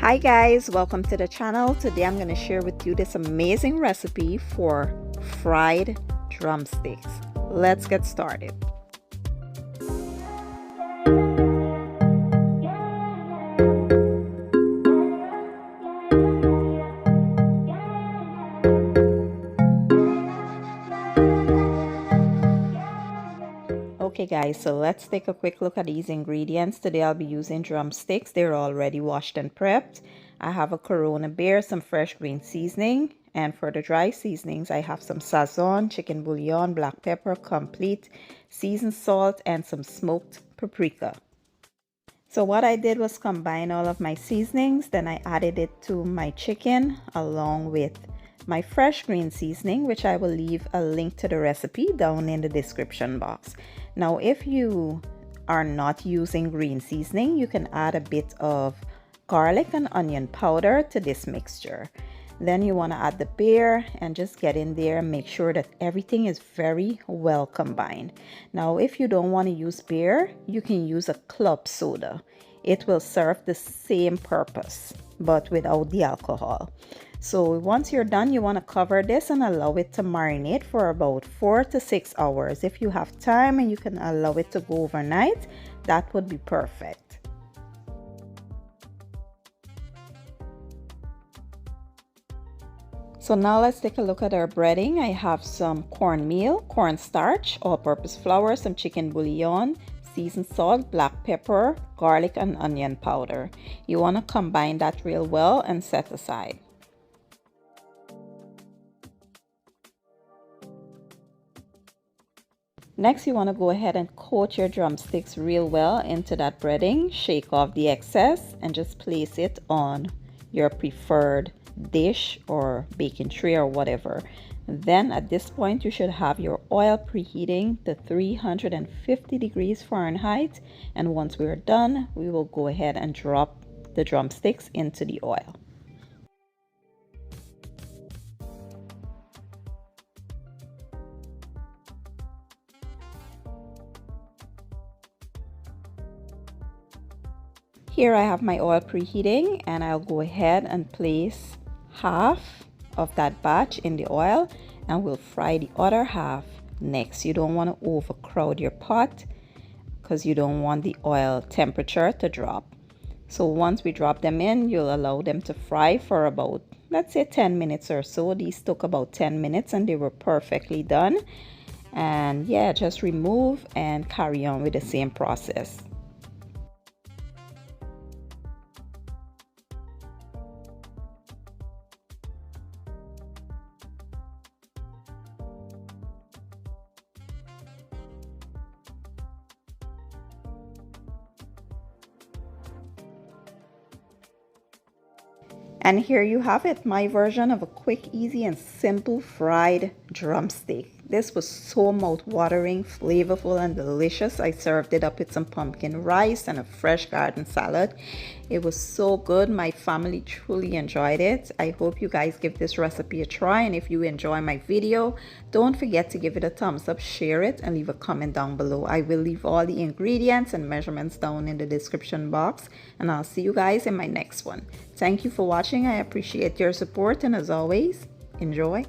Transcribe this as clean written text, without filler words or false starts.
Hi guys, welcome to the channel. Today I'm going to share with you this amazing recipe for fried drumsticks. Let's get started. Okay guys, so let's take a quick look at these ingredients. Today I'll be using drumsticks. They're already washed and prepped. I have a Corona beer, some fresh green seasoning, and for the dry seasonings I have some sazon, chicken bouillon, black pepper, complete, seasoned salt, and some smoked paprika. So what I did was combine all of my seasonings, then I added it to my chicken along with my fresh green seasoning, which I will leave a link to the recipe down in the description box. Now, if you are not using green seasoning, you can add a bit of garlic and onion powder to this mixture. Then you want to add the beer and just get in there and make sure that everything is very well combined. Now, if you don't want to use beer, you can use a club soda. It will serve the same purpose, but without the alcohol. So once you're done, you want to cover this and allow it to marinate for about 4 to 6 hours. If you have time and you can allow it to go overnight, that would be perfect. So now let's take a look at our breading. I have some cornmeal, cornstarch, all-purpose flour, some chicken bouillon, seasoned salt, black pepper, garlic, and onion powder. You want to combine that real well and set aside. Next, you want to go ahead and coat your drumsticks real well into that breading. Shake off the excess and just place it on your preferred dish or baking tray or whatever. Then at this point, you should have your oil preheating to 350 degrees Fahrenheit. And once we're done, we will go ahead and drop the drumsticks into the oil. Here I have my oil preheating, and I'll go ahead and place half of that batch in the oil, and we'll fry the other half next. You don't want to overcrowd your pot because you don't want the oil temperature to drop. So once we drop them in, you'll allow them to fry for about, let's say, 10 minutes or so. These took about 10 minutes and they were perfectly done. And yeah, just remove and carry on with the same process. And here you have it, my version of a quick, easy, and simple fried drumstick. This was so mouth-watering, flavorful, and delicious. I served it up with some pumpkin rice and a fresh garden salad. It was so good. My family truly enjoyed it. I hope you guys give this recipe a try. And if you enjoy my video, don't forget to give it a thumbs up, share it, and leave a comment down below. I will leave all the ingredients and measurements down in the description box. And I'll see you guys in my next one. Thank you for watching. I appreciate your support. And as always, enjoy.